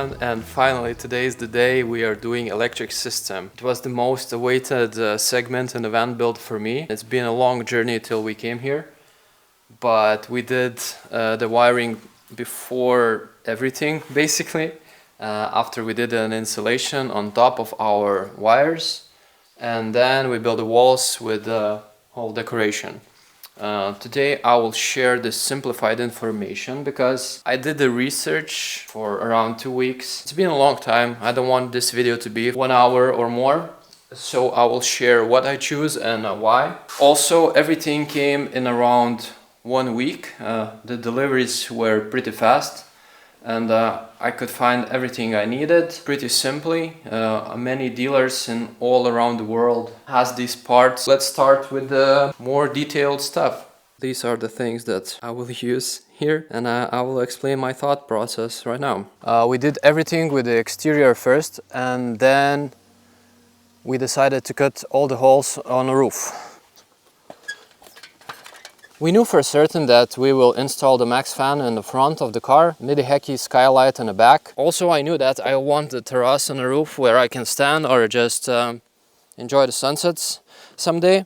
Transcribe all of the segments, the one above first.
everyone, and finally today is the day we are doing electric system. It was the most awaited segment in the van build for me. It's been a long journey till we came here, but we did the wiring before everything basically, after we did an insulation on top of our wires, and then we built the walls with the whole decoration. Today I will share this simplified information because I did the research for around 2 weeks. It's been a long time. I don't want this video to be 1 hour or more. So I will share what I choose and why. Also, everything came in around 1 week. The deliveries were pretty fast, and I could find everything I needed pretty simply. Many dealers in all around the world has these parts. Let's start with the more detailed stuff. These are the things that I will use here, and I will explain my thought process right now. We did everything with the exterior first, and then we decided to cut all the holes on the roof. We knew for certain that we will install the max fan in the front of the car, midi-hecky skylight in the back. Also, I knew that I want the terrace on the roof where I can stand or just enjoy the sunsets someday.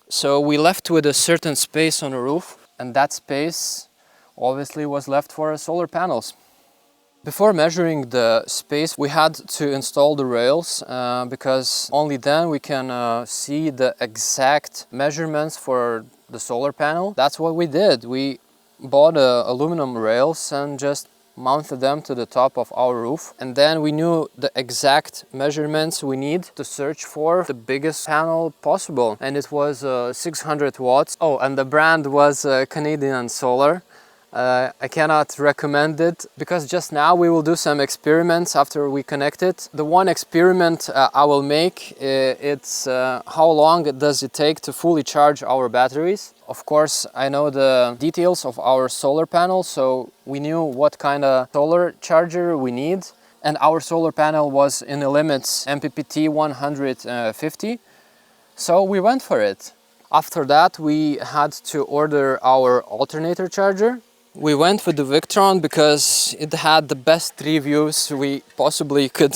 So we left with a certain space on the roof, and that space obviously was left for solar panels. Before measuring the space, we had to install the rails because only then we can see the exact measurements for the solar panel. That's what we did. We bought aluminum rails and just mounted them to the top of our roof, and then we knew the exact measurements we need to search for the biggest panel possible, and it was 600 watts. Oh, and the brand was Canadian Solar. I cannot recommend it because just now we will do some experiments after we connect it. The one experiment I will make, it's how long does it take to fully charge our batteries. Of course, I know the details of our solar panel, so we knew what kind of solar charger we need, and our solar panel was in the limits MPPT 150, so we went for it. After that, we had to order our alternator charger. We went with the Victron because it had the best reviews we possibly could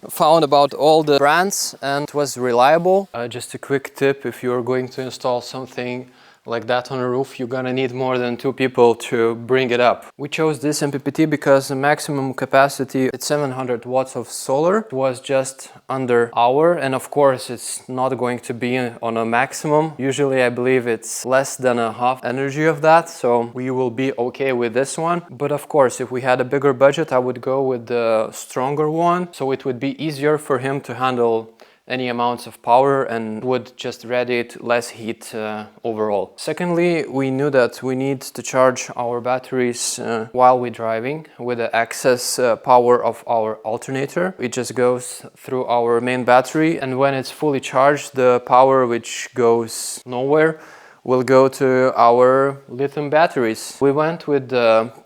found about all the brands, and it was reliable. Just a quick tip: if you're going to install something like that on a roof, you're gonna need more than 2 people to bring it up. We chose this MPPT because the maximum capacity is 700 watts of solar. It was just under hour, and of course it's not going to be on a maximum. Usually I believe it's less than a half energy of that, so we will be okay with this one. But of course, if we had a bigger budget, I would go with the stronger one, so it would be easier for him to handle any amounts of power and would just radiate less heat overall. Secondly, we knew that we need to charge our batteries while we're driving with the excess power of our alternator. It just goes through our main battery, and when it's fully charged, the power which goes nowhere will go to our lithium batteries. We went with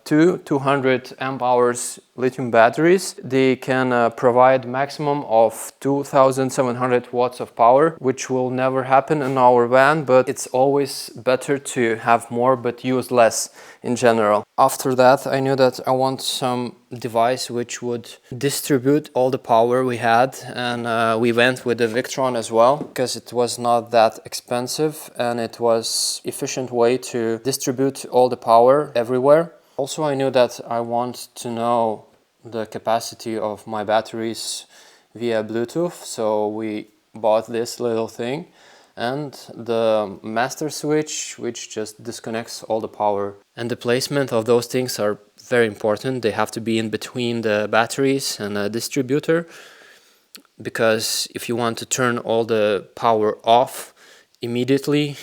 two 200 amp hours lithium batteries. They can provide maximum of 2700 watts of power, which will never happen in our van, but it's always better to have more but use less in general. After that, I knew that I want some device which would distribute all the power we had, and we went with the Victron as well because it was not that expensive and it was efficient way to distribute all the power everywhere. Also, I knew that I want to know the capacity of my batteries via Bluetooth, so we bought this little thing and the master switch, which just disconnects all the power. And the placement of those things are very important. They have to be in between the batteries and a distributor, because if you want to turn all the power off immediately,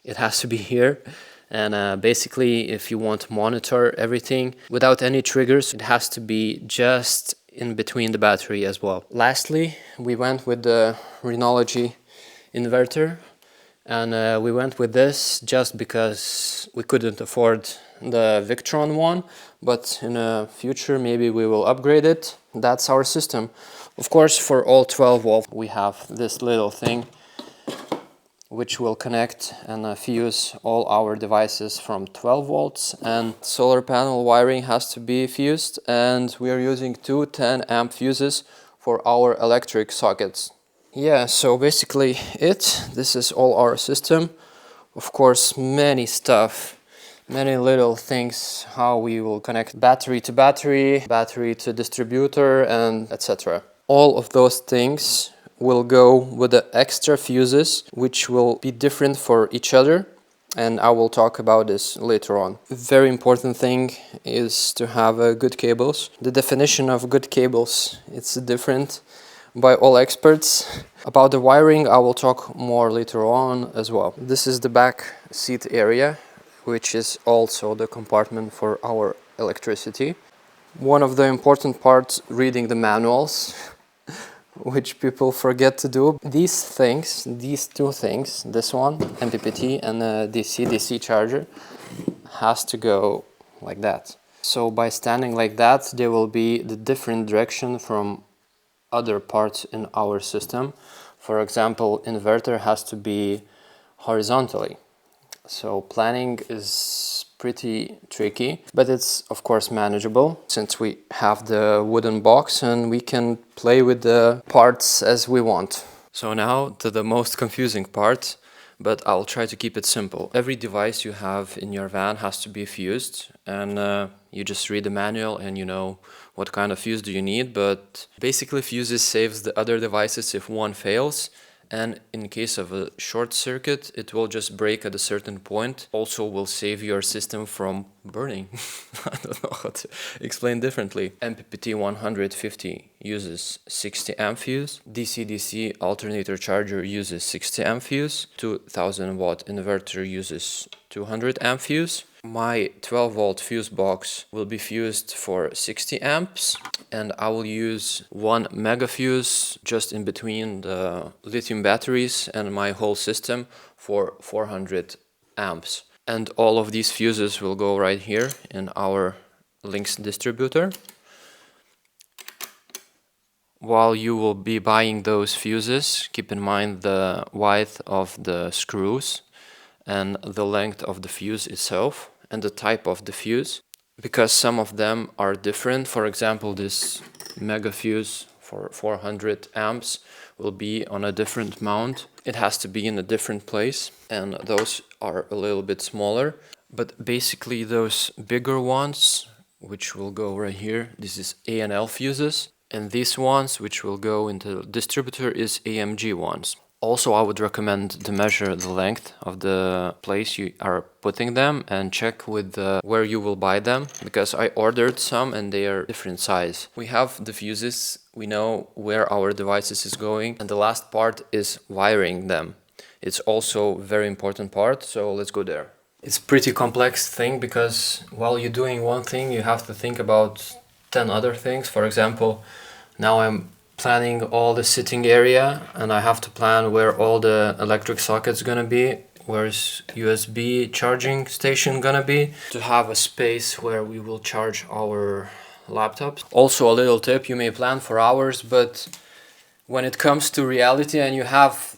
it has to be here. And basically, if you want to monitor everything without any triggers, it has to be just in between the battery as well. Lastly, we went with the Renogy inverter, and we went with this just because we couldn't afford the Victron one, but in the future maybe we will upgrade it. That's our system. Of course, for all 12 volt we have this little thing which will connect and fuse all our devices from 12 volts, and solar panel wiring has to be fused, and we are using two 10 amp fuses for our electric sockets. Yeah, so basically this is all our system. Of course, many stuff, many little things, how we will connect battery to battery, battery to distributor, and etc. All of those things will go with the extra fuses, which will be different for each other, and I will talk about this later on. Very important thing is to have good cables. The definition of good cables, it's different by all experts. About the wiring, I will talk more later on as well. This is the back seat area, which is also the compartment for our electricity. One of the important parts, reading the manuals, which people forget to do. These things, these two things, this one, MPPT, and a DC charger, has to go like that. So by standing like that, there will be the different direction from other parts in our system. For example, inverter has to be horizontally. So planning is pretty tricky, but it's of course manageable since we have the wooden box and we can play with the parts as we want. So now to the most confusing part, but I'll try to keep it simple. Every device you have in your van has to be fused, and you just read the manual and you know what kind of fuse do you need, but basically fuses saves the other devices if one fails. And in case of a short circuit, it will just break at a certain point. Also will save your system from burning. I don't know how to explain differently. MPPT 150 uses 60 amp fuse. DC-DC alternator charger uses 60 amp fuse. 2000 watt inverter uses 200 amp fuse. My 12 volt fuse box will be fused for 60 amps, and I will use one mega fuse just in between the lithium batteries and my whole system for 400 amps. And all of these fuses will go right here in our Lynx distributor. While you will be buying those fuses, keep in mind the width of the screws and the length of the fuse itself and the type of the fuse, because some of them are different. For example, this mega fuse for 400 amps will be on a different mount. It has to be in a different place, and those are a little bit smaller. But basically those bigger ones, which will go right here, this is A&L fuses, and these ones, which will go into the distributor, is AMG ones. Also, I would recommend to measure the length of the place you are putting them and check with where you will buy them, because I ordered some and they are different size. We have the fuses, we know where our devices is going, and the last part is wiring them. It's also a very important part, so let's go there. It's pretty complex thing because while you're doing one thing, you have to think about 10 other things. For example, now I'm planning all the sitting area and I have to plan where all the electric sockets gonna be, where's USB charging station gonna be, to have a space where we will charge our laptops. Also a little tip, you may plan for hours, but when it comes to reality and you have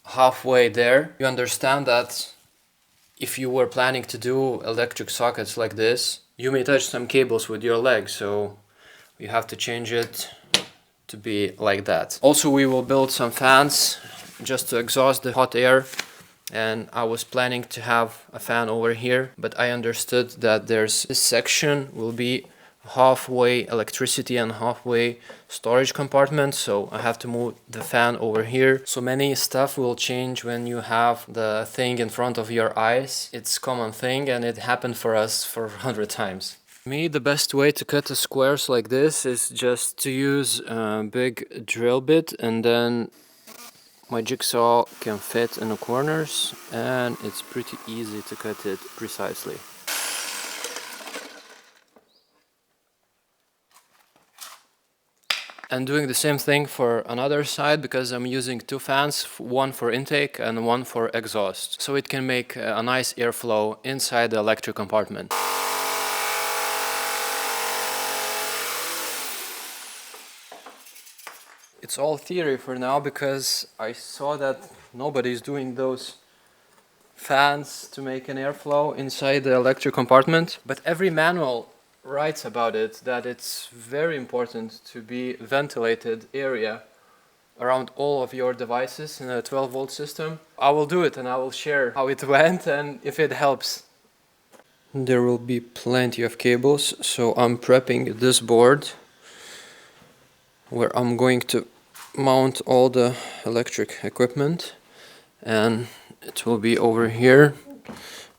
halfway there, you understand that if you were planning to do electric sockets like this, you may touch some cables with your leg, so you have to change it to be like that. Also, we will build some fans just to exhaust the hot air, and I was planning to have a fan over here, but I understood that this section will be halfway electricity and halfway storage compartment, so I have to move the fan over here. So many stuff will change when you have the thing in front of your eyes. It's a common thing and it happened for us for 100 times. Me, the best way to cut the squares like this is just to use a big drill bit, and then my jigsaw can fit in the corners and it's pretty easy to cut it precisely. And doing the same thing for another side, because I'm using two fans, one for intake and one for exhaust, so it can make a nice airflow inside the electric compartment. It's all theory for now, because I saw that Nobody's doing those fans to make an airflow inside the electric compartment, but every manual writes about it, that it's very important to be ventilated area around all of your devices in a 12-volt system. I will do it and I will share how it went and if it helps. There will be plenty of cables, so I'm prepping this board where I'm going to mount all the electric equipment, and it will be over here.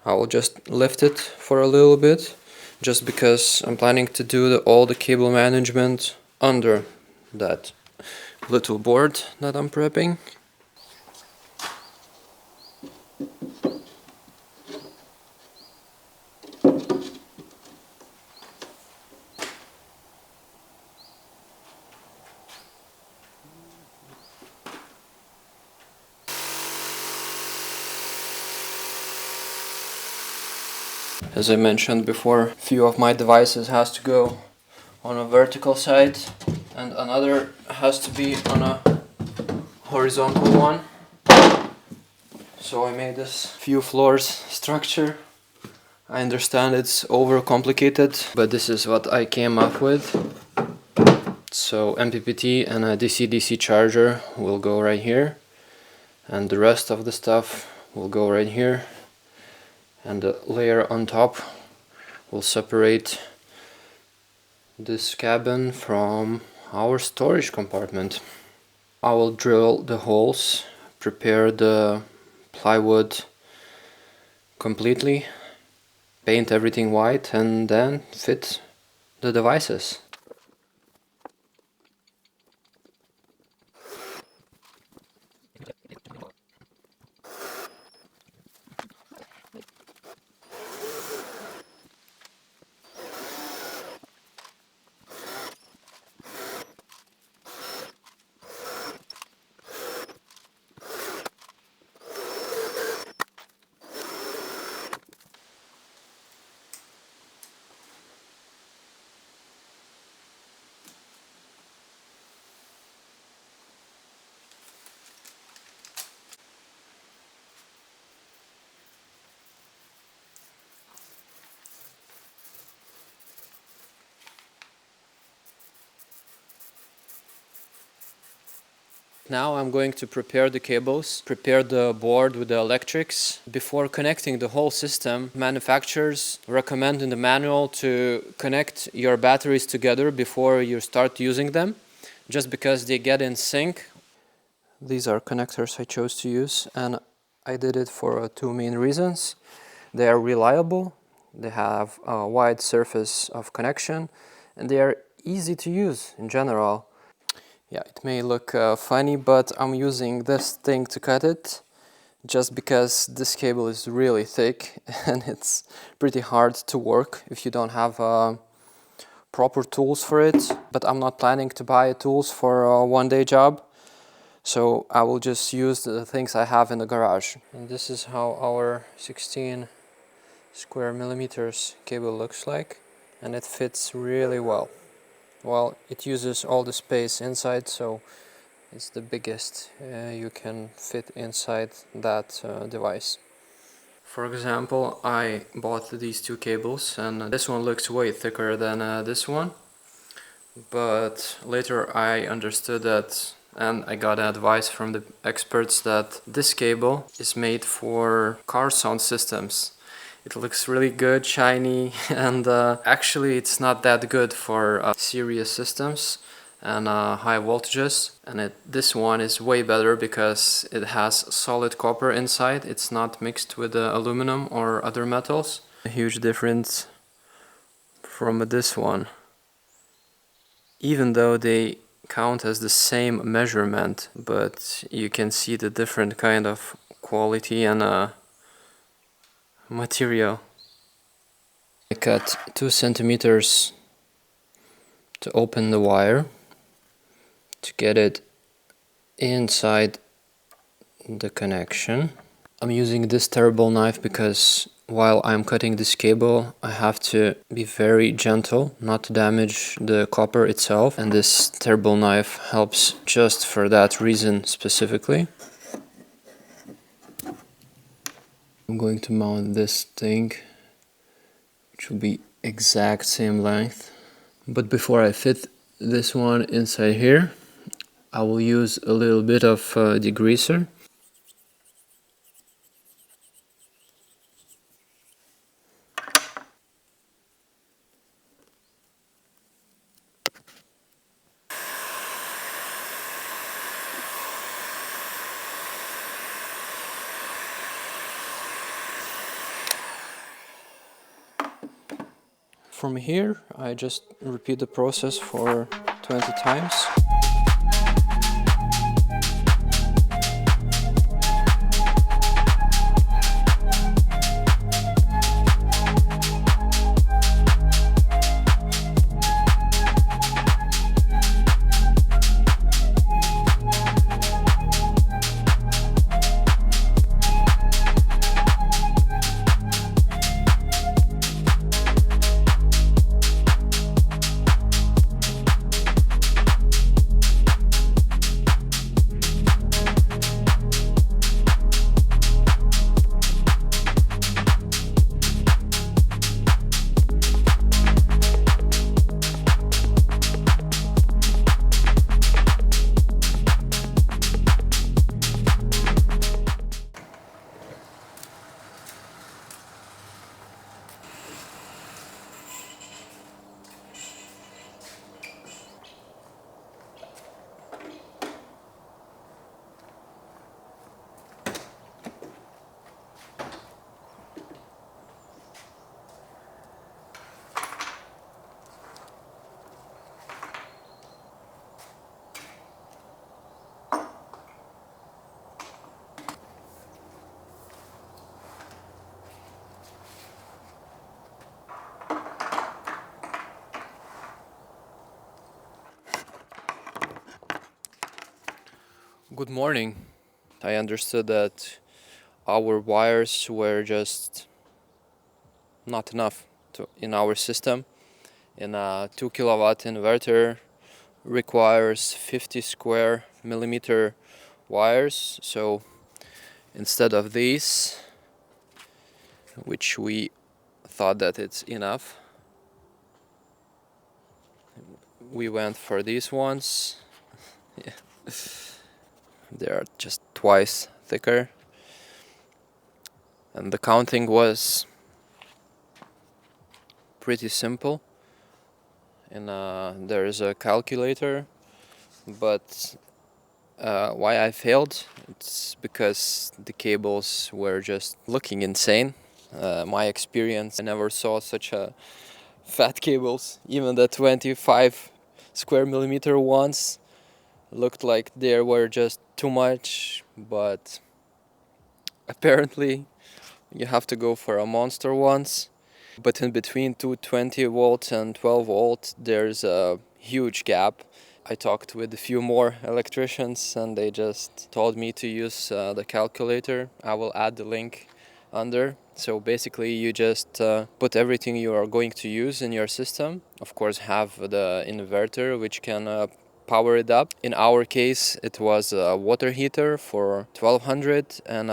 I will just lift it for a little bit, just because I'm planning to do all the cable management under that little board that I'm prepping. As I mentioned before, a few of my devices has to go on a vertical side and another has to be on a horizontal one. So I made this few floors structure. I understand it's overcomplicated, but this is what I came up with. So MPPT and a DC-DC charger will go right here, and the rest of the stuff will go right here, and the layer on top will separate this cabin from our storage compartment. I will drill the holes, prepare the plywood completely, paint everything white, and then fit the devices. Now I'm going to prepare the cables, prepare the board with the electrics. Before connecting the whole system, manufacturers recommend in the manual to connect your batteries together before you start using them, just because they get in sync. These are connectors I chose to use, and I did it for two main reasons. They are reliable, they have a wide surface of connection, and they are easy to use in general. Yeah, it may look funny, but I'm using this thing to cut it just because this cable is really thick and it's pretty hard to work if you don't have proper tools for it. But I'm not planning to buy tools for a one-day job, so I will just use the things I have in the garage. And this is how our 16 square millimeters cable looks like, and it fits really well. Well, it uses all the space inside, so it's the biggest you can fit inside that device. For example, I bought these two cables, and this one looks way thicker than this one, but later I understood that, and I got advice from the experts, that this cable is made for car sound systems. It looks really good, shiny, and actually it's not that good for serious systems and high voltages. And this one is way better because it has solid copper inside. It's not mixed with aluminum or other metals. A huge difference from this one. Even though they count as the same measurement, but you can see the different kind of quality and material. I cut 2 centimeters to open the wire to get it inside the connection. I'm using this terrible knife because while I'm cutting this cable I have to be very gentle not to damage the copper itself, and this terrible knife helps just for that reason specifically. I'm going to mount this thing, which will be exact same length. But before I fit this one inside here, I will use a little bit of degreaser. From here, I just repeat the process for 20 times. Good morning. I understood that our wires were just not enough in our system. In a 2 kilowatt inverter requires 50 square millimeter wires. So instead of these, which we thought that it's enough, we went for these ones. Yeah. They are just twice thicker, and the counting was pretty simple. And there is a calculator, but why I failed, it's because the cables were just looking insane. My experience, I never saw such a fat cables. Even the 25 square millimeter ones looked like they were just too much, but apparently you have to go for a monster ones. But in between 220 volts and 12 volts there's a huge gap. I talked with a few more electricians and they just told me to use the calculator. I will add the link under. So basically you just put everything you are going to use in your system. Of course have the inverter which can power it up. In our case it was a water heater for 1200 and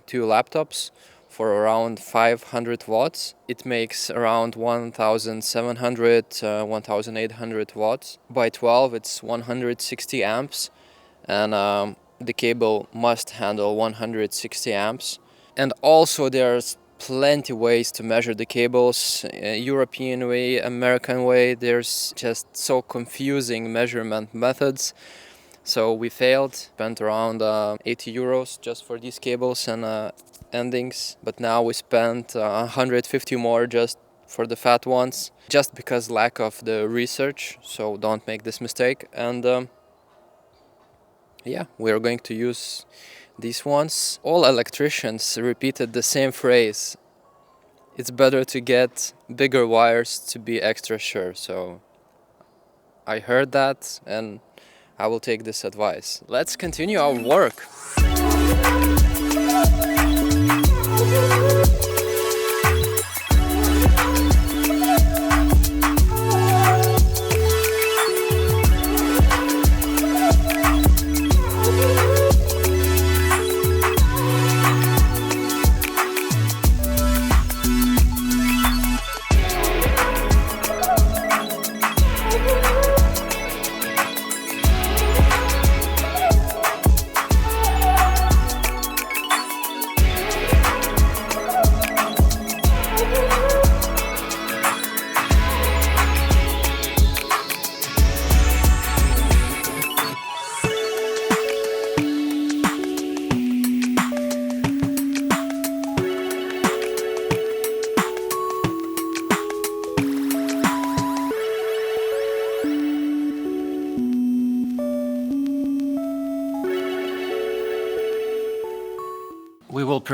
2 laptops for around 500 watts. It makes around 1700 1800 watts. By 12 it's 160 amps and the cable must handle 160 amps. And also there's plenty ways to measure the cables, European way, American way. There's just so confusing measurement methods. So we failed, spent around 80 euros just for these cables and endings. But now we spent 150 more just for the fat ones, just because lack of the research. So don't make this mistake. And yeah, we are going to use these ones. All electricians repeated the same phrase: it's better to get bigger wires to be extra sure. So I heard that and I will take this advice. Let's continue our work.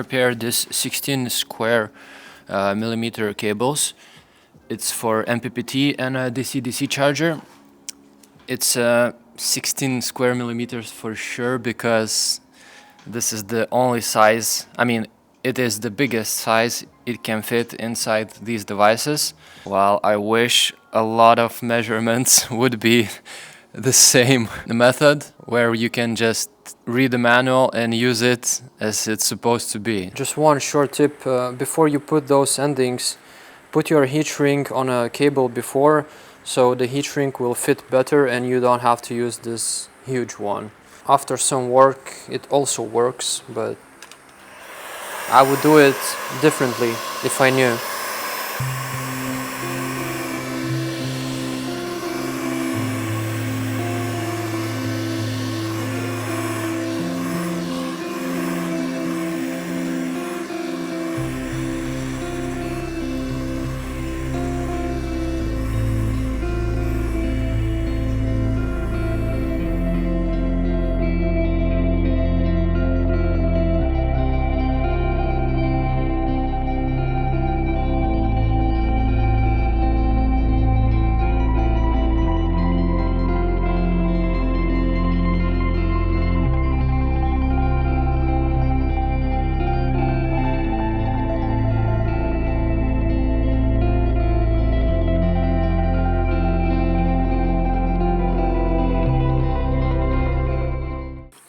prepared this 16 square millimeter cables. It's for MPPT and a DC-DC charger. It's 16 square millimeters for sure, because this is the only size, I mean, it is the biggest size it can fit inside these devices. While I wish a lot of measurements would be the same method, where you can just read the manual and use it as it's supposed to be. Just one short tip, before you put those endings, put your heat shrink on a cable before, so the heat shrink will fit better and you don't have to use this huge one. After some work it also works, but I would do it differently if I knew.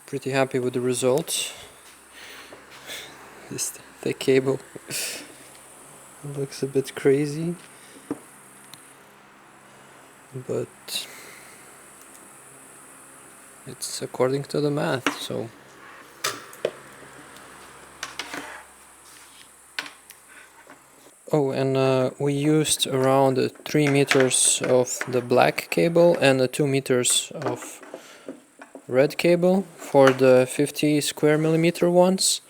Pretty happy with the results. This thick cable looks a bit crazy, but it's according to the math, so. Oh, and we used around 3 meters of the black cable and 2 meters of red cable for the 50 square millimeter ones.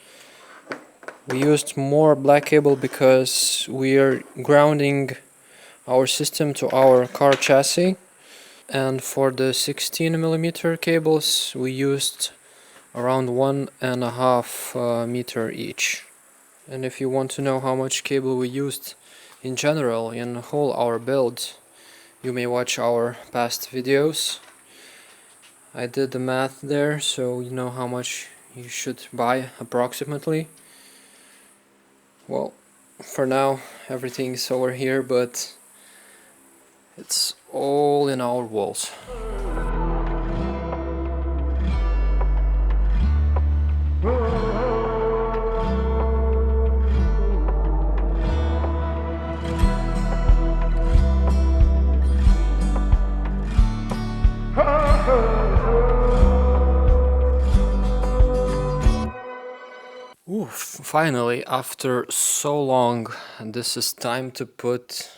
We used more black cable because we are grounding our system to our car chassis, and for the 16 millimeter cables we used around 1.5 meter each. And if you want to know how much cable we used in general in whole our build, you may watch our past videos. I did the math there, so you know how much you should buy approximately. Well, for now everything's over here, but it's all in our walls. Finally, after so long, this is time to put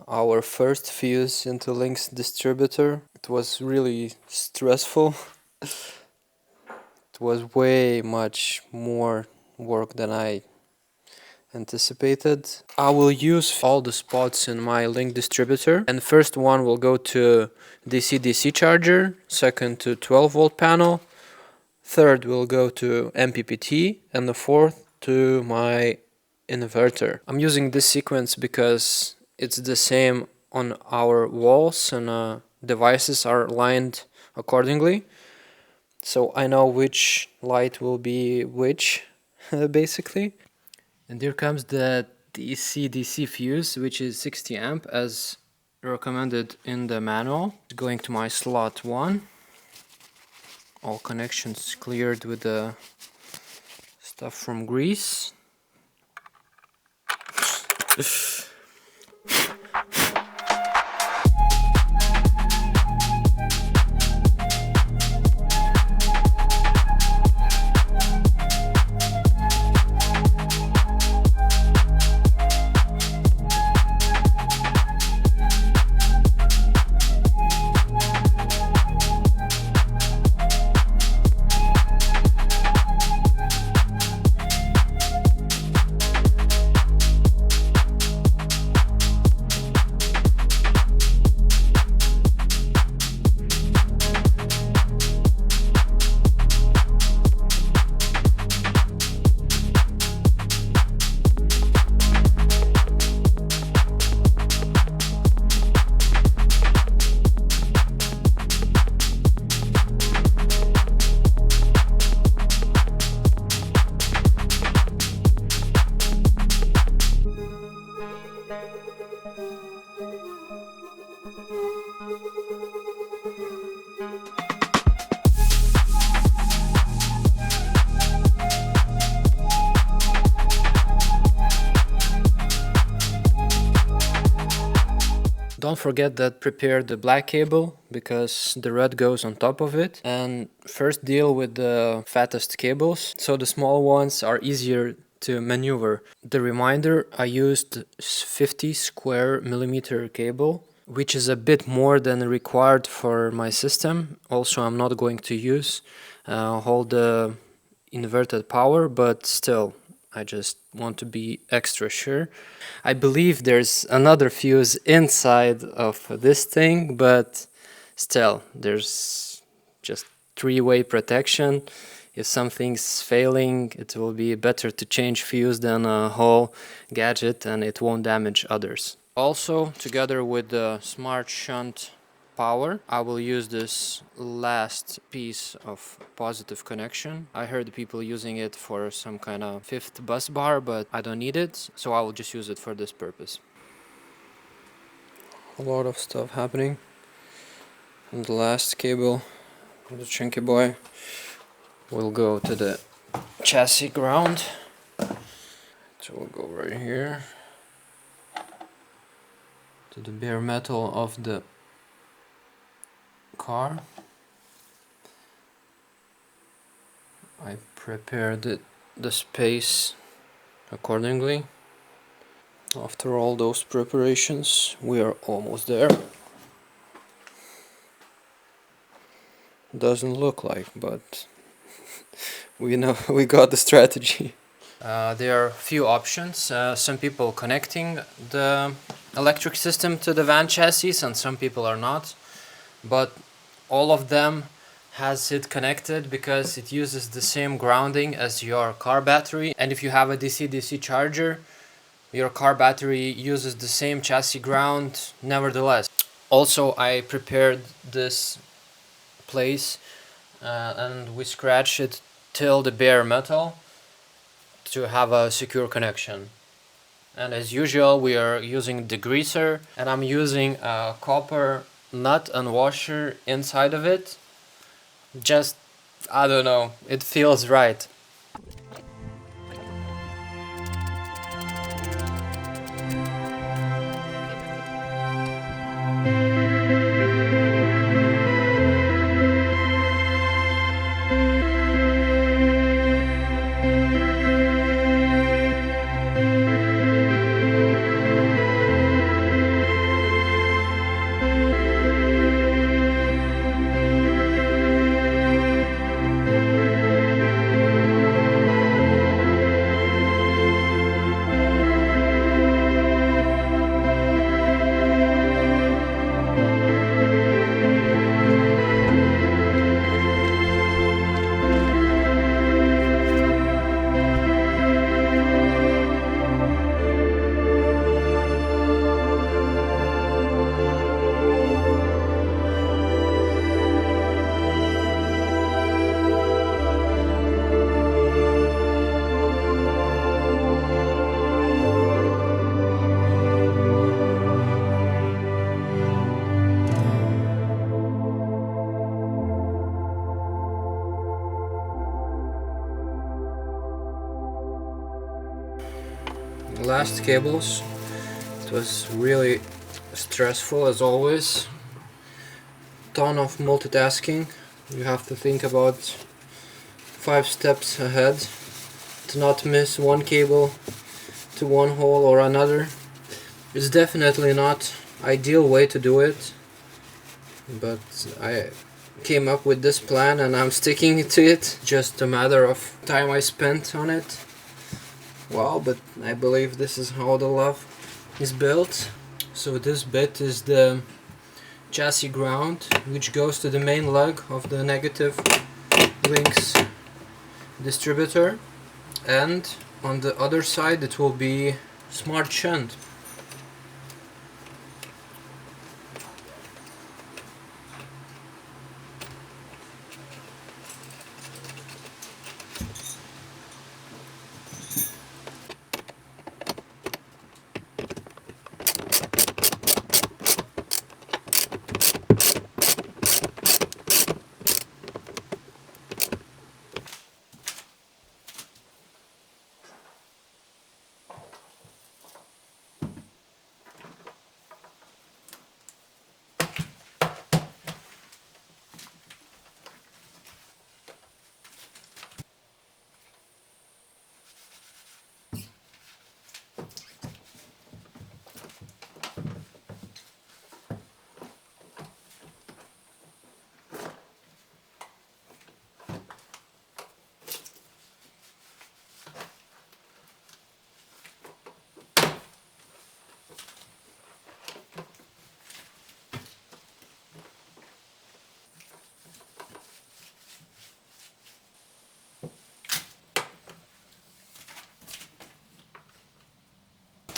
our first fuse into Lynx distributor. It was really stressful. It was way much more work than I anticipated. I will use all the spots in my Lynx distributor, and first one will go to DC-DC charger, second to 12 volt panel, third will go to MPPT, and the fourth to my inverter. I'm using this sequence because it's the same on our walls, and devices are lined accordingly, so I know which light will be which basically. And here comes the DC-DC fuse, which is 60 amp as recommended in the manual. Going to my slot 1. All connections cleared with the stuff from grease. Don't forget that prepare the black cable because the red goes on top of it, and first deal with the fattest cables so the small ones are easier to maneuver. The reminder, I used 50 square millimeter cable, which is a bit more than required for my system. Also, I'm not going to use all the inverted power, but still I just want to be extra sure. I believe there's another fuse inside of this thing, but still there's just three-way protection. If something's failing, it will be better to change fuse than a whole gadget, and it won't damage others. Also, together with the smart shunt power, I will use this last piece of positive connection. I heard people using it for some kind of fifth bus bar, but I don't need it, so I will just use it for this purpose. A lot of stuff happening. And the last cable, the chunky boy, will go to the chassis ground. So we'll go right here to the bare metal of the car. I prepared the space accordingly. After all those preparations, we are almost there. Doesn't look like, but we know we got the strategy. There are a few options. Some people connecting the electric system to the van chassis and some people are not, but all of them has it connected because it uses the same grounding as your car battery, and if you have a DC-DC charger, your car battery uses the same chassis ground nevertheless. Also, I prepared this place and we scratched it till the bare metal to have a secure connection. And as usual, we are using degreaser, and I'm using a copper nut and washer inside of it. Just, I don't know, it feels right. Last cables, it was really stressful as always. Ton of multitasking. You have to think about 5 steps ahead to not miss one cable to one hole or another. It's definitely not ideal way to do it, but I came up with this plan and I'm sticking to it. Just a matter of time I spent on it. Wow, but I believe this is how the love is built. So this bit is the chassis ground, which goes to the main leg of the negative Lynx distributor, and on the other side it will be smart shunt.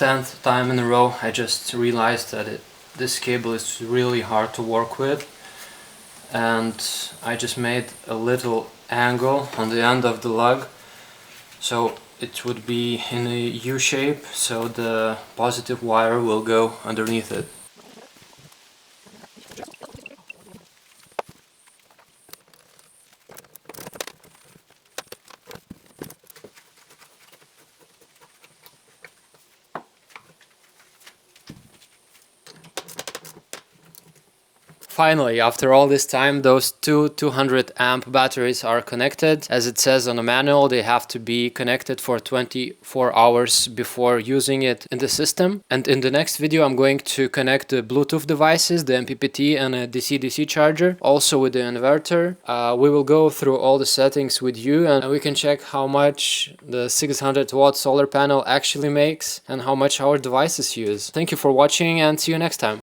10th time in a row I just realized that this cable is really hard to work with, and I just made a little angle on the end of the lug so it would be in a U shape, so the positive wire will go underneath it. Finally, after all this time, those two 200 amp batteries are connected. As it says on the manual, they have to be connected for 24 hours before using it in the system. And in the next video, I'm going to connect the Bluetooth devices, the MPPT and a DC-DC charger, also with the inverter. We will go through all the settings with you, and we can check how much the 600 watt solar panel actually makes and how much our devices use. Thank you for watching, and see you next time.